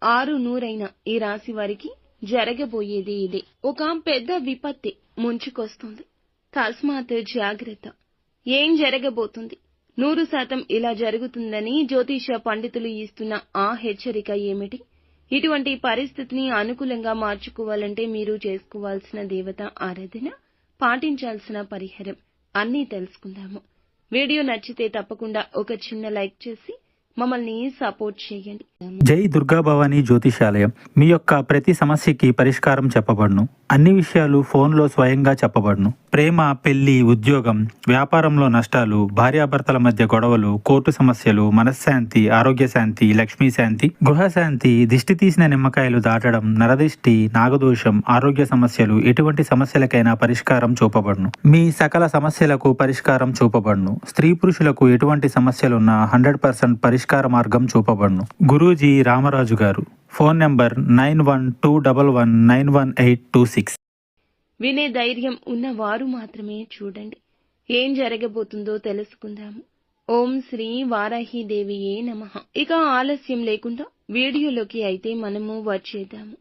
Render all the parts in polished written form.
ఆరు నూరైన ఈ రాశి వారికి జరగబోయేది ఇదే. ఒక పెద్ద విపత్తి ముంచుకొస్తుంది. తస్మాత్ జాగ్రత్త. ఏం జరగబోతుంది? 100% ఇలా జరుగుతుందని జ్యోతిష పండితులు ఇస్తున్న ఆ హెచ్చరిక ఏమిటి? ఇటువంటి పరిస్థితిని అనుకూలంగా మార్చుకోవాలంటే మీరు చేసుకోవాల్సిన దేవత ఆరాధన, పాటించాల్సిన పరిహారం అన్నీ తెలుసుకుందాము. వీడియో నచ్చితే తప్పకుండా ఒక చిన్న లైక్ చేసి మమ్మల్ని సపోర్ట్ చేయండి. జై దుర్గా భవానీ జ్యోతిషాలయం. మీ యొక్క ప్రతి సమస్యకి పరిష్కారం చెప్పబడును. అన్ని విషయాలు ఫోన్లో స్వయంగా చెప్పబడును. ప్రేమ, పెళ్లి, ఉద్యోగం, వ్యాపారంలో నష్టాలు, భార్యాభర్తల మధ్య గొడవలు, కోర్టు సమస్యలు, మనశ్శాంతి, ఆరోగ్య శాంతి, లక్ష్మీ శాంతి, గృహశాంతి, దిష్టి తీసిన నిమ్మకాయలు దాటడం, నరదిష్టి, నాగదోషం, ఆరోగ్య సమస్యలు, ఎటువంటి సమస్యలకైనా పరిష్కారం చూపబడును. మీ సకల సమస్యలకు పరిష్కారం చూపబడును. స్త్రీ పురుషులకు ఎటువంటి సమస్యలున్నా 100% పరిష్కార మార్గం చూపబడును. గురూజీ రామరాజు గారు. Phone number 9121191826. వినే ధైర్యం ఉన్నవారు మాత్రమే చూడండి. ఏం జరగబోతుందో తెలుసుకుందాము. ఓం శ్రీ వారాహిదేవియే నమః. ఇక ఆలస్యం లేకుండా వీడియోలోకి అయితే మనము వచ్చేద్దాము.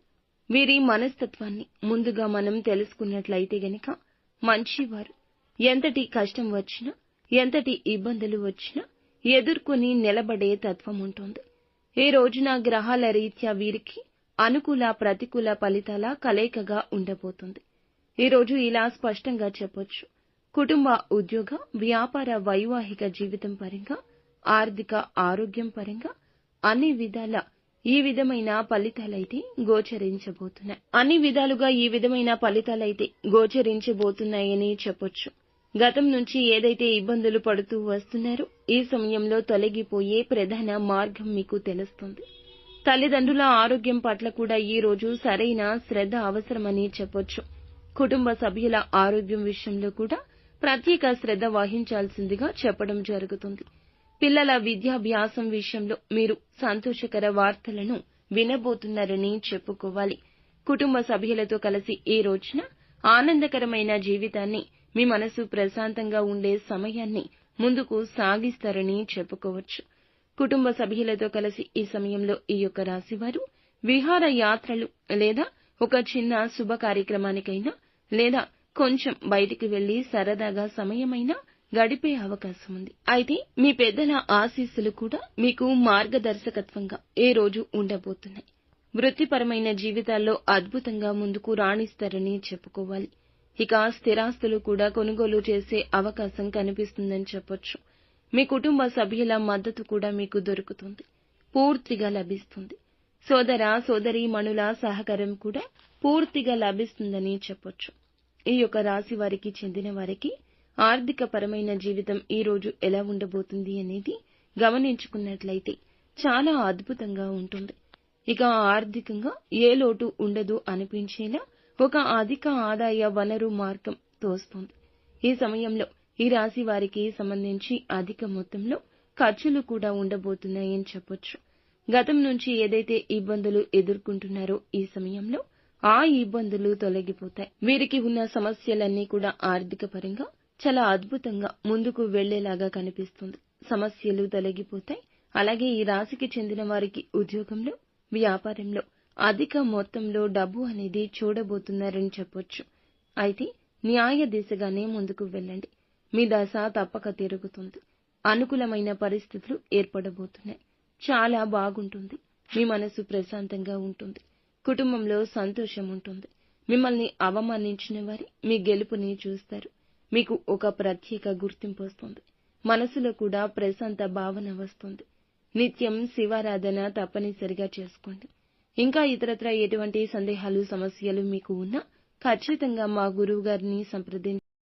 వీరి మనస్తత్వాన్ని ముందుగా మనం తెలుసుకున్నట్లయితే గనక మంచివారు. ఎంతటి కష్టం వచ్చినా, ఎంతటి ఇబ్బందులు వచ్చినా ఎదుర్కొని నిలబడే తత్వం ఉంటుంది. ఈ రోజున గ్రహాల రీత్యా వీరికి అనుకూల, ప్రతికూల ఫలితాల కలయికగా ఉండబోతుంది. ఈ రోజు ఇలా స్పష్టంగా చెప్పొచ్చు. కుటుంబ, ఉద్యోగ, వ్యాపార, వైవాహిక జీవితం పరంగా, ఆర్థిక, ఆరోగ్యం పరంగా అన్ని విధాల ఈ విధమైన ఫలితాలైతే గోచరించబోతున్నాయి. అన్ని విధాలుగా ఈ విధమైన ఫలితాలైతే గోచరించబోతున్నాయని చెప్పొచ్చు. గతం నుంచి ఏదైతే ఇబ్బందులు పడుతూ వస్తున్నారో ఈ సమయంలో తొలగిపోయే ప్రధాన మార్గం మీకు తెలుస్తుంది. తల్లిదండ్రుల ఆరోగ్యం పట్ల కూడా ఈ రోజు సరైన శ్రద్ధ అవసరమని చెప్పొచ్చు. కుటుంబ సభ్యుల ఆరోగ్యం విషయంలో కూడా ప్రత్యేక శ్రద్ధ వహించాల్సిందిగా చెప్పడం జరుగుతుంది. పిల్లల విద్యాభ్యాసం విషయంలో మీరు సంతోషకర వార్తలను వినబోతున్నారని చెప్పుకోవాలి. కుటుంబ సభ్యులతో కలిసి ఈ రోజున ఆనందకరమైన జీవితాన్ని, మీ మనసు ప్రశాంతంగా ఉండే సమయాన్ని ముందుకు సాగిస్తారని చెప్పుకోవచ్చు. కుటుంబ సభ్యులతో కలిసి ఈ సమయంలో ఈ యొక్క రాశివారు విహార యాత్రలు లేదా ఒక చిన్న శుభ కార్యక్రమానికైనా లేదా కొంచెం బయటికి వెళ్లి సరదాగా సమయమైనా గడిపే అవకాశం ఉంది. అయితే మీ పెద్దల ఆశీస్సులు కూడా మీకు మార్గదర్శకత్వంగా ఈ రోజు ఉండబోతున్నాయి. వృత్తిపరమైన జీవితాల్లో అద్భుతంగా ముందుకు రాణిస్తారని చెప్పుకోవాలి. ఇక స్థిరాస్తులు కూడా కొనుగోలు చేసే అవకాశం కనిపిస్తుందని చెప్పొచ్చు. మీ కుటుంబ సభ్యుల మద్దతు కూడా మీకు దొరుకుతుంది, పూర్తిగా లభిస్తుంది. సోదర సోదరీమణుల సహకారం కూడా పూర్తిగా లభిస్తుందని చెప్పొచ్చు. ఈ యొక్క రాశి వారికి చెందిన వారికి ఆర్థిక పరమైన జీవితం ఈ రోజు ఎలా ఉండబోతుంది అనేది గమనించుకున్నట్లయితే చాలా అద్భుతంగా ఉంటుంది. ఇక ఆర్థికంగా ఏ లోటు ఉండదు అనిపించేలా ఒక అధిక ఆదాయ వనరు మార్గం తోస్తుంది. ఈ సమయంలో ఈ రాశి వారికి సంబంధించి అధిక మొత్తంలో ఖర్చులు కూడా ఉండబోతున్నాయని చెప్పొచ్చు. గతం నుంచి ఏదైతే ఇబ్బందులు ఎదుర్కొంటున్నారో ఈ సమయంలో ఆ ఇబ్బందులు తొలగిపోతాయి. వీరికి ఉన్న సమస్యలన్నీ కూడా ఆర్థిక పరంగా చాలా అద్భుతంగా ముందుకు వెళ్లేలాగా కనిపిస్తుంది. సమస్యలు తొలగిపోతాయి. అలాగే ఈ రాశికి చెందిన వారికి ఉద్యోగంలో, వ్యాపారంలో అధిక మొత్తంలో డబ్బు అనేది చూడబోతున్నారని చెప్పొచ్చు. అయితే న్యాయ దిశగానే ముందుకు వెళ్ళండి. మీ దశ తప్పక తిరుగుతుంది. అనుకూలమైన పరిస్థితులు ఏర్పడబోతున్నాయి. చాలా బాగుంటుంది. మీ మనసు ప్రశాంతంగా ఉంటుంది. కుటుంబంలో సంతోషం ఉంటుంది. మిమ్మల్ని అవమానించిన వారి మీ గెలుపుని చూస్తారు. మీకు ఒక ప్రత్యేక గుర్తింపు వస్తుంది. మనసులో కూడా ప్రశాంత భావన వస్తుంది. నిత్యం శివారాధన తప్పనిసరిగా చేసుకోండి. ఇంకా ఇతరత్రా ఎటువంటి సందేహాలు, సమస్యలు మీకు ఉన్నా ఖచ్చితంగా మా గురువు గారిని సంప్రదించి